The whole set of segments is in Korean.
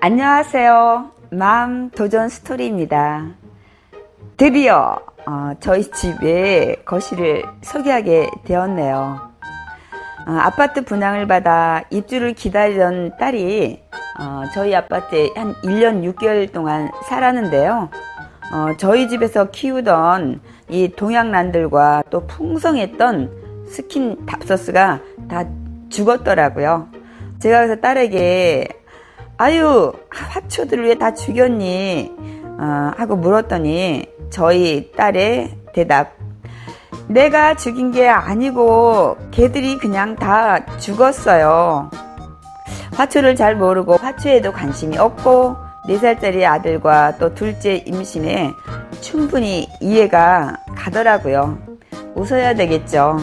안녕하세요. 마음 도전 스토리입니다. 드디어 저희 집에 거실을 소개하게 되었네요. 아파트 분양을 받아 입주를 기다리던 딸이 저희 아파트에 한 1년 6개월 동안 살았는데요. 저희 집에서 키우던 이 동양란들과 또 풍성했던 스킨 답서스가 다 죽었더라고요. 제가 그래서 딸에게 아유, 화초들을 왜 다 죽였니? 하고 물었더니 저희 딸의 대답, 내가 죽인 게 아니고 걔들이 그냥 다 죽었어요. 화초를 잘 모르고 화초에도 관심이 없고 4살짜리 아들과 또 둘째 임신에 충분히 이해가 가더라고요. 웃어야 되겠죠.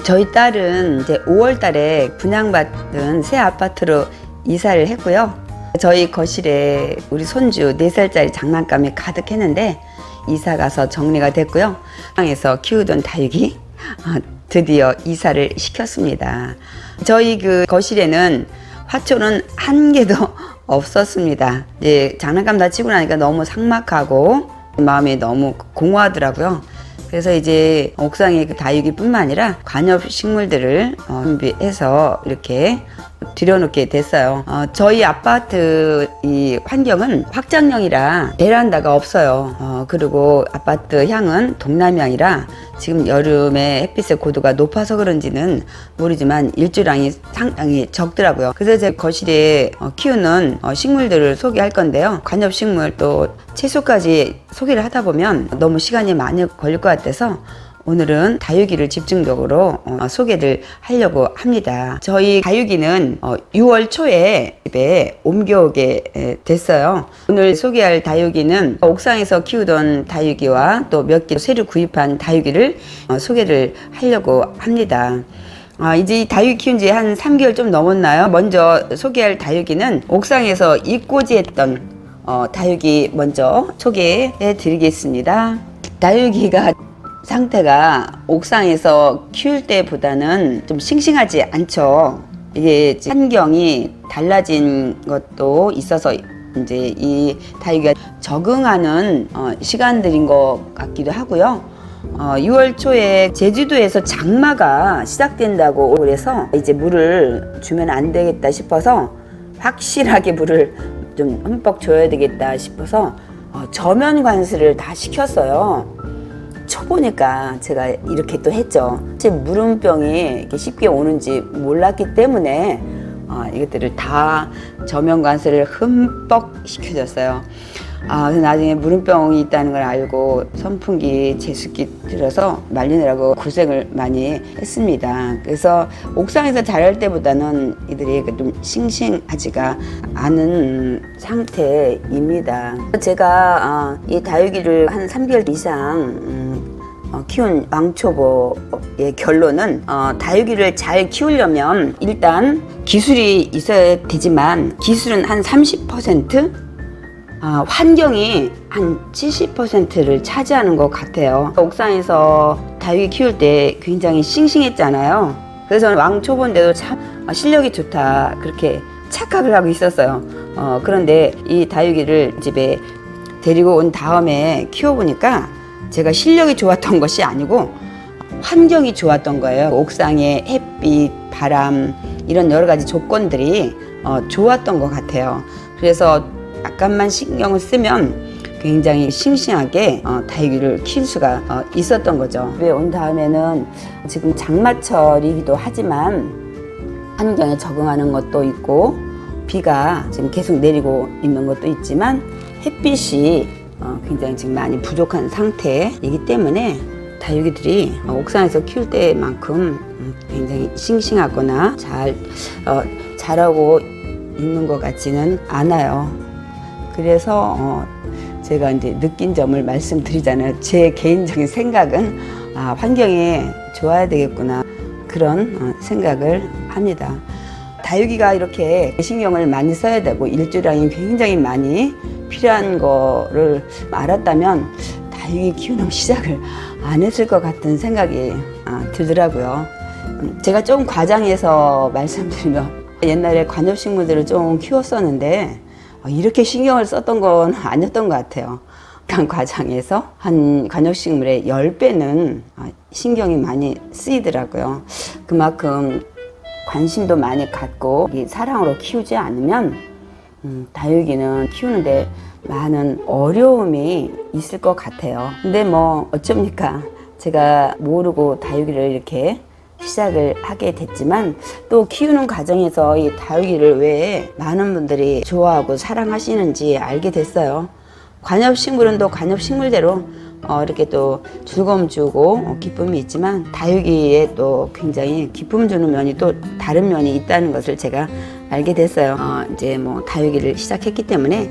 저희 딸은 이제 5월 달에 분양받은 새 아파트로 이사를 했고요. 저희 거실에 우리 손주 4살짜리 장난감이 가득했는데 이사 가서 정리가 됐고요. 방에서 키우던 다육이 드디어 이사를 시켰습니다. 저희 그 거실에는 화초는 한 개도 없었습니다. 이제 장난감 다 치고 나니까 너무 삭막하고 마음이 너무 공허하더라고요. 그래서 이제 옥상에 그 다육이뿐만 아니라 관엽 식물들을 준비해서 이렇게 들여놓게 됐어요. 저희 아파트 이 환경은 확장형이라 베란다가 없어요. 그리고 아파트 향은 동남향이라 지금 여름에 햇빛의 고도가 높아서 그런지는 모르지만 일조량이 상당히 적더라고요. 그래서 제 거실에 키우는 식물들을 소개할 건데요. 관엽식물 또 채소까지 소개를 하다 보면 너무 시간이 많이 걸릴 것 같아서 오늘은 다육이를 집중적으로 소개를 하려고 합니다. 저희 다육이는 6월 초에 집에 옮겨오게 됐어요. 오늘 소개할 다육이는 옥상에서 키우던 다육이와 또 몇 개 새로 구입한 다육이를 소개를 하려고 합니다. 이제 다육이 키운 지 한 3개월 좀 넘었나요? 먼저 소개할 다육이는 옥상에서 잎꽂이했던 다육이 먼저 소개해 드리겠습니다. 다육이가 상태가 옥상에서 키울 때보다는 좀 싱싱하지 않죠. 이게 환경이 달라진 것도 있어서 이제 이 다육이가 적응하는 시간들인 것 같기도 하고요. 6월 초에 제주도에서 장마가 시작된다고 그래서 이제 물을 주면 안 되겠다 싶어서 확실하게 물을 좀 흠뻑 줘야 되겠다 싶어서 저면 관수를 다 시켰어요. 쳐보니까 제가 이렇게 또 했죠. 물음병이 이렇게 쉽게 오는지 몰랐기 때문에 이것들을 다 저면 관수를 흠뻑 시켜줬어요. 그래서 나중에 물음병이 있다는 걸 알고 선풍기, 제습기 들여서 말리느라고 고생을 많이 했습니다. 그래서 옥상에서 자랄 때보다는 이들이 좀 싱싱하지가 않은 상태입니다. 제가 이 다육이를 한 3개월 이상 키운 왕초보의 결론은 다육이를 잘 키우려면 일단 기술이 있어야 되지만 기술은 한 30%? 환경이 한 70%를 차지하는 것 같아요. 옥상에서 다육이 키울 때 굉장히 싱싱했잖아요. 그래서 저는 왕초보인데도 참 실력이 좋다 그렇게 착각을 하고 있었어요. 그런데 이 다육이를 집에 데리고 온 다음에 키워보니까 제가 실력이 좋았던 것이 아니고 환경이 좋았던 거예요. 옥상의 햇빛, 바람 이런 여러 가지 조건들이 좋았던 것 같아요. 그래서 약간만 신경을 쓰면 굉장히 싱싱하게 다육이를 키울 수가 있었던 거죠. 집에 온 다음에는 지금 장마철이기도 하지만 환경에 적응하는 것도 있고 비가 지금 계속 내리고 있는 것도 있지만 햇빛이 굉장히 지금 많이 부족한 상태이기 때문에 다육이들이 옥상에서 키울 때만큼 굉장히 싱싱하거나 잘 자라고 있는 것 같지는 않아요. 그래서 제가 이제 느낀 점을 말씀드리잖아요. 제 개인적인 생각은 환경이 좋아야 되겠구나 그런 생각을 합니다. 다육이가 이렇게 신경을 많이 써야 되고 일조량이 굉장히 많이 필요한 거를 알았다면 다육이 키우는 시작을 안 했을 것 같은 생각이 들더라고요. 제가 좀 과장해서 말씀드리면 옛날에 관엽식물들을 좀 키웠었는데 이렇게 신경을 썼던 건 아니었던 것 같아요. 약간 과장해서 한 관엽식물의 10배는 신경이 많이 쓰이더라고요. 그만큼 관심도 많이 갖고 사랑으로 키우지 않으면 다육이는 키우는데 많은 어려움이 있을 것 같아요. 근데 뭐 어쩝니까? 제가 모르고 다육이를 이렇게 시작을 하게 됐지만 또 키우는 과정에서 이 다육이를 왜 많은 분들이 좋아하고 사랑하시는지 알게 됐어요. 관엽식물은 또 관엽식물대로 이렇게 또 즐거움 주고 기쁨이 있지만 다육이에 또 굉장히 기쁨 주는 면이 또 다른 면이 있다는 것을 제가 알게 됐어요. 이제 뭐 다육이를 시작했기 때문에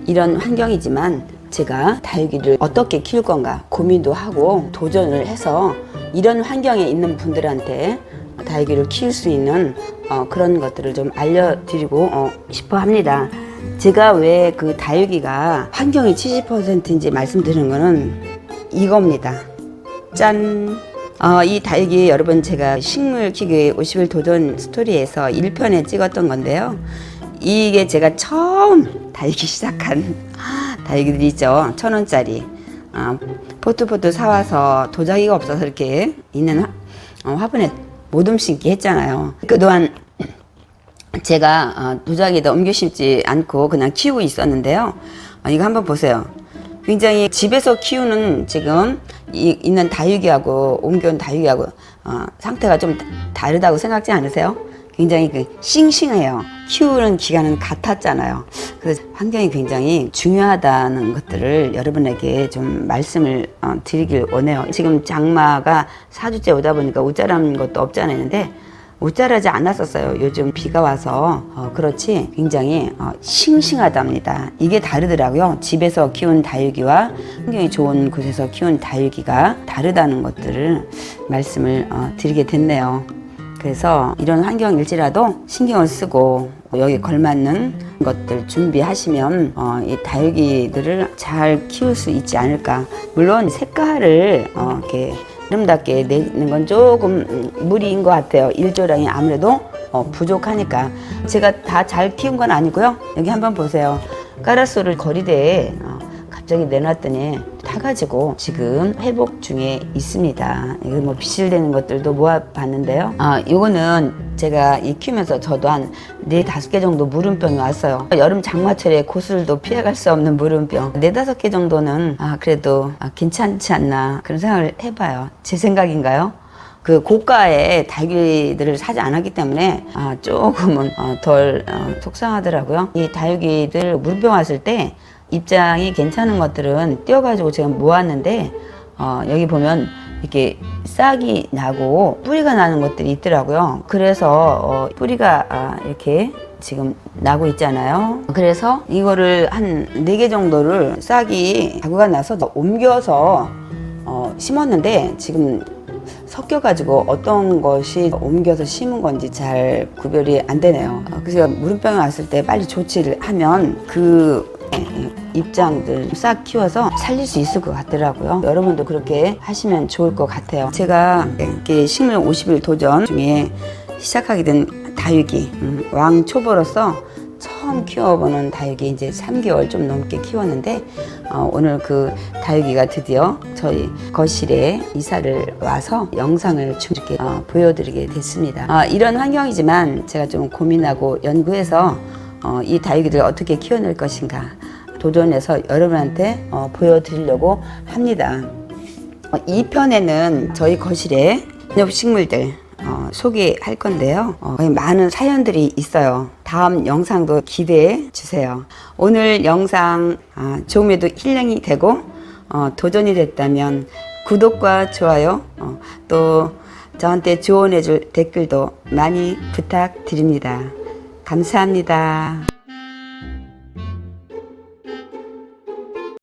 이런 환경이지만 제가 다육이를 어떻게 키울 건가 고민도 하고 도전을 해서 이런 환경에 있는 분들한테 다육이를 키울 수 있는 그런 것들을 좀 알려드리고 싶어 합니다. 제가 왜 그 다육이가 환경이 70%인지 말씀드리는 거는 이겁니다. 짠! 이 다육이 여러분 제가 식물 키우기 50일 도전 스토리에서 1편에 찍었던 건데요. 이게 제가 처음 다육이 시작한 다육이들 있죠. 1,000원짜리. 포트포트 사와서 도자기가 없어서 이렇게 있는 화분에 못 심기 했잖아요. 그동안 제가 도자기에다 옮겨 심지 않고 그냥 키우고 있었는데요. 이거 한번 보세요. 굉장히 집에서 키우는 지금 있는 다육이하고 옮겨온 다육이하고 상태가 좀 다르다고 생각지 않으세요? 굉장히 싱싱해요. 키우는 기간은 같았잖아요. 그래서 환경이 굉장히 중요하다는 것들을 여러분에게 좀 말씀을 드리길 원해요. 지금 장마가 4주째 오다 보니까 옷자란 것도 없잖아요. 근데 옷자라지 않았었어요. 요즘 비가 와서 그렇지 굉장히 싱싱하답니다. 이게 다르더라고요. 집에서 키운 다육이와 환경이 좋은 곳에서 키운 다육이가 다르다는 것들을 말씀을 드리게 됐네요. 그래서 이런 환경일지라도 신경을 쓰고 여기 걸맞는 것들 준비하시면 이 다육이들을 잘 키울 수 있지 않을까. 물론 색깔을 이렇게 아름답게 내는 건 조금 무리인 것 같아요. 일조량이 아무래도 부족하니까. 제가 다 잘 키운 건 아니고요. 여기 한번 보세요. 까라솔을 거리대에 갑자기 내놨더니 타가지고 지금 회복 중에 있습니다. 이거 뭐 비실되는 것들도 모아봤는데요. 요거는 제가 이 키우면서 저도 한 4-5개 정도 물음병이 왔어요. 여름 장마철에 고술도 피해갈 수 없는 물음병 4-5개 정도는 그래도 괜찮지 않나 그런 생각을 해봐요. 제 생각인가요? 그 고가의 다육이들을 사지 않았기 때문에 조금은 덜 속상하더라고요. 이 다육이들 물음병 왔을 때 입장이 괜찮은 것들은 띄어가지고 제가 모았는데 여기 보면 이렇게 싹이 나고 뿌리가 나는 것들이 있더라고요. 그래서 뿌리가 이렇게 지금 나고 있잖아요. 그래서 이거를 한 4개 정도를 싹이 자구가 나서 옮겨서 심었는데 지금 섞여가지고 어떤 것이 옮겨서 심은 건지 잘 구별이 안 되네요. 그래서 물음병이 왔을 때 빨리 조치를 하면 그 입장들 싹 키워서 살릴 수 있을 것 같더라고요. 여러분도 그렇게 하시면 좋을 것 같아요. 제가 이렇게 식물 50일 도전 중에 시작하게 된 다육이 왕초보로서 처음 키워보는 다육이 이제 3개월 좀 넘게 키웠는데 오늘 그 다육이가 드디어 저희 거실에 이사를 와서 영상을 이렇게 보여드리게 됐습니다. 이런 환경이지만 제가 좀 고민하고 연구해서 이 다육이를 어떻게 키워낼 것인가 도전해서 여러분한테 보여드리려고 합니다. 2편에는 저희 거실에 관엽식물들 소개할 건데요. 많은 사연들이 있어요. 다음 영상도 기대해 주세요. 오늘 영상 조금이라도 힐링이 되고 도전이 됐다면 구독과 좋아요 또 저한테 조언해 줄 댓글도 많이 부탁드립니다. 감사합니다.